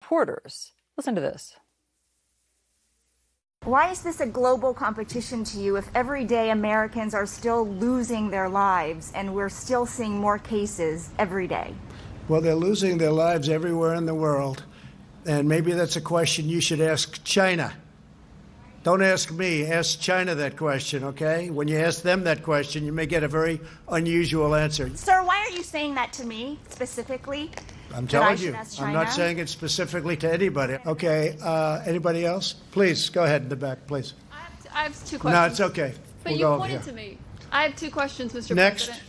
reporters. Listen to this. Why is this a global competition to you if everyday Americans are still losing their lives and we're still seeing more cases every day? Well, they're losing their lives everywhere in the world. And maybe that's a question you should ask China. Don't ask me, ask China that question, okay? When you ask them that question, you may get a very unusual answer. Sir, why are you saying that to me specifically? I'm telling you, I'm not saying it specifically to anybody. Okay, anybody else? Please, go ahead in the back, please. I have two questions. No, it's okay. But you pointed to me. I have two questions, Mr. President.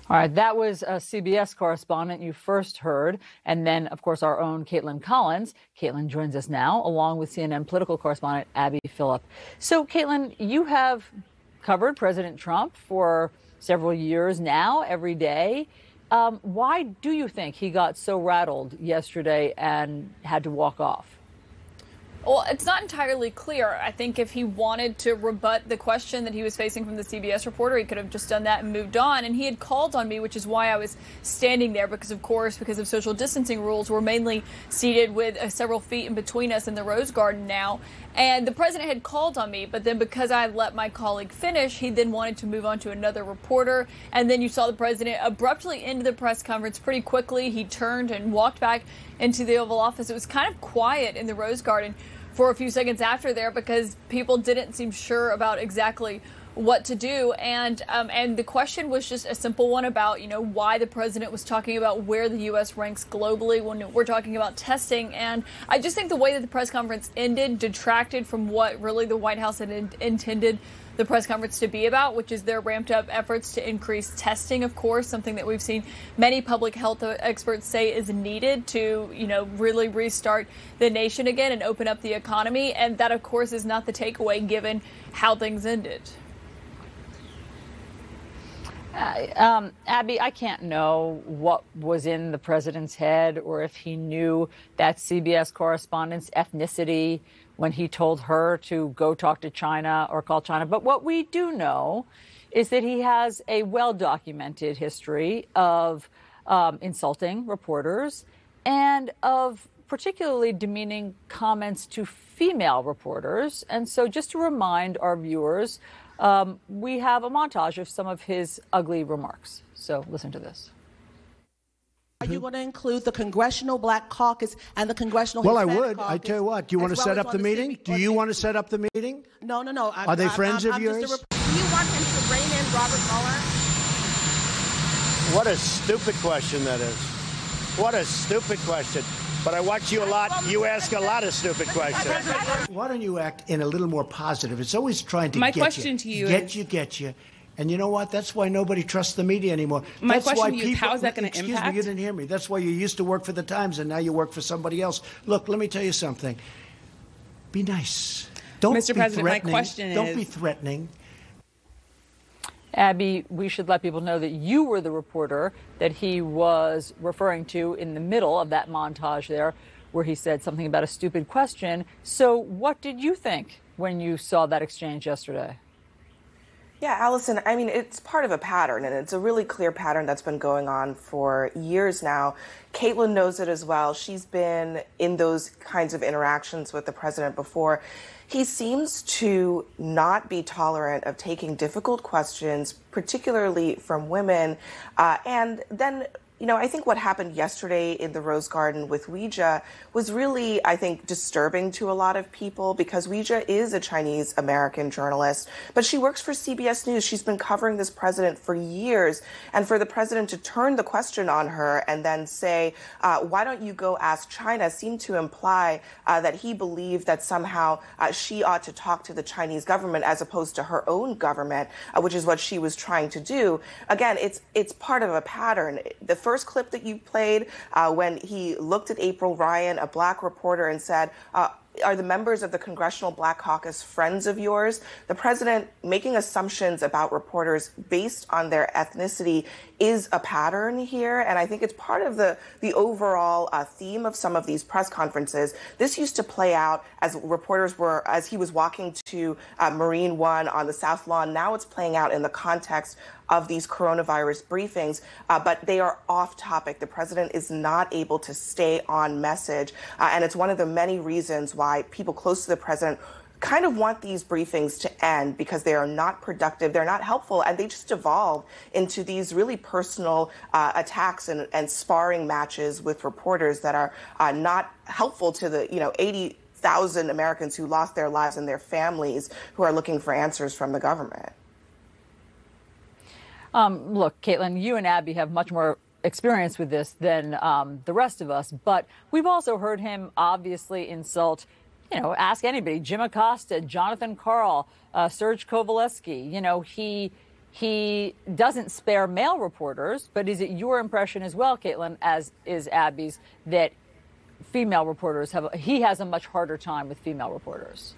All right, that was a CBS correspondent you first heard. And then, of course, our own Caitlin Collins. Caitlin joins us now, along with CNN political correspondent Abby Phillip. So, Caitlin, you have covered President Trump for several years now, every day. Why do you think he got so rattled yesterday and had to walk off? Well, it's not entirely clear. I think if he wanted to rebut the question that he was facing from the CBS reporter, he could have just done that and moved on. And he had called on me, which is why I was standing there, because, of course, because of social distancing rules, we're mainly seated with several feet in between us in the Rose Garden now. And the president had called on me, but then because I let my colleague finish, he then wanted to move on to another reporter. And then you saw the president abruptly end the press conference pretty quickly. He turned and walked back into the Oval Office. It was kind of quiet in the Rose Garden for a few seconds after there because people didn't seem sure about exactly what to do. And the question was just a simple one about, why the president was talking about where the U.S. ranks globally when we're talking about testing. And I just think the way that the press conference ended detracted from what really the White House had intended the press conference to be about, which is their ramped up efforts to increase testing, of course, something that we've seen many public health experts say is needed to, really restart the nation again and open up the economy. And that, of course, is not the takeaway given how things ended. Abby, I can't know what was in the president's head or if he knew that CBS correspondent's ethnicity when he told her to go talk to China or call China. But what we do know is that he has a well-documented history of insulting reporters and of particularly demeaning comments to female reporters. And so just to remind our viewers, we have a montage of some of his ugly remarks. So listen to this. Are you going to include the Congressional Black Caucus and the Congressional Hispanic Caucus? Well, I would. I tell you what. Do you want to set up the meeting? Do you want to set up the meeting? No. Are they friends of yours? Do you want him to rein in Robert Mueller? What a stupid question that is. What a stupid question. But I watch you a lot. You ask a lot of stupid questions. Why don't you act in a little more positive? It's always trying to My get you. question to you is... Get you. And you know what? That's why nobody trusts the media anymore. My That's question why to you people, is, how is that going to Excuse impact? me, you didn't hear me. That's why you used to work for the Times and now you work for somebody else. Look, let me tell you something. Be nice. Don't Mr. be President, my threatening. question Don't is... be threatening. Abby, we should let people know that you were the reporter that he was referring to in the middle of that montage there, where he said something about a stupid question. So what did you think when you saw that exchange yesterday? Yeah, Allison, I mean, it's part of a pattern, and it's a really clear pattern that's been going on for years now. Caitlin knows it as well. She's been in those kinds of interactions with the president before. He seems to not be tolerant of taking difficult questions, particularly from women, and then I think what happened yesterday in the Rose Garden with Weijia was really, I think, disturbing to a lot of people because Weijia is a Chinese-American journalist, but she works for CBS News. She's been covering this president for years. And for the president to turn the question on her and then say, why don't you go ask China, seemed to imply that he believed that somehow she ought to talk to the Chinese government as opposed to her own government, which is what she was trying to do. Again, it's part of a pattern. The first clip that you played when he looked at April Ryan, a black reporter, and said, are the members of the Congressional Black Caucus friends of yours? The president making assumptions about reporters based on their ethnicity is a pattern here. And I think it's part of the overall theme of some of these press conferences. This used to play out as he was walking to Marine One on the South Lawn. Now it's playing out in the context of these coronavirus briefings, but they are off topic. The president is not able to stay on message, and it's one of the many reasons why people close to the president kind of want these briefings to end, because they are not productive, they're not helpful, and they just evolve into these really personal attacks and sparring matches with reporters that are not helpful to the 80,000 Americans who lost their lives and their families who are looking for answers from the government. Look, Caitlin, you and Abby have much more experience with this than the rest of us, but we've also heard him obviously insult, ask anybody, Jim Acosta, Jonathan Karl, Serge Kovaleski. He doesn't spare male reporters, but is it your impression as well, Caitlin, as is Abby's, that female reporters he has a much harder time with female reporters?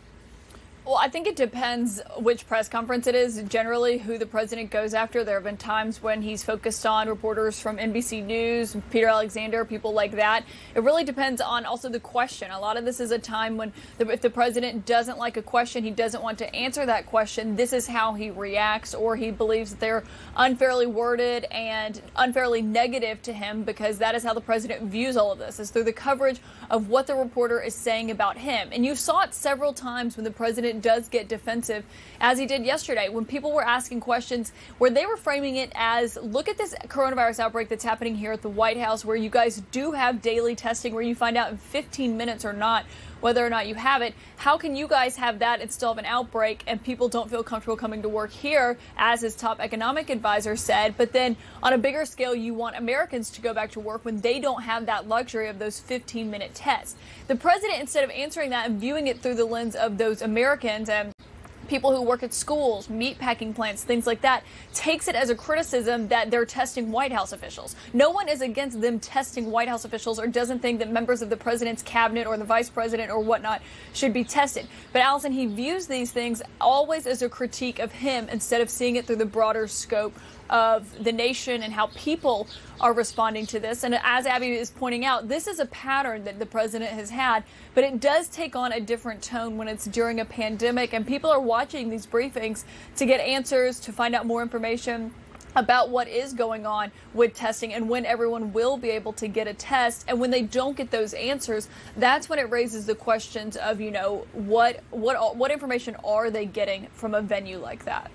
Well, I think it depends which press conference it is. Generally, who the president goes after. There have been times when he's focused on reporters from NBC News, Peter Alexander, people like that. It really depends on also the question. A lot of this is a time when if the president doesn't like a question, he doesn't want to answer that question, this is how he reacts, or he believes that they're unfairly worded and unfairly negative to him, because that is how the president views all of this, is through the coverage of what the reporter is saying about him. And you saw it several times when the president does get defensive, as he did yesterday, when people were asking questions where they were framing it as, look at this coronavirus outbreak that's happening here at the White House, where you guys do have daily testing, where you find out in 15 minutes or not whether or not you have it. How can you guys have that and still have an outbreak, and people don't feel comfortable coming to work here, as his top economic advisor said? But then on a bigger scale, you want Americans to go back to work when they don't have that luxury of those 15-minute tests. The president, instead of answering that and viewing it through the lens of those Americans and people who work at schools, meat packing plants, things like that, takes it as a criticism that they're testing White House officials. No one is against them testing White House officials, or doesn't think that members of the president's cabinet or the vice president or whatnot should be tested. But Allison, he views these things always as a critique of him, instead of seeing it through the broader scope of the nation and how people are responding to this. And as Abby is pointing out, this is a pattern that the president has had, but it does take on a different tone when it's during a pandemic and people are watching these briefings to get answers, to find out more information about what is going on with testing and when everyone will be able to get a test. And when they don't get those answers, that's when it raises the questions of, what information are they getting from a venue like that?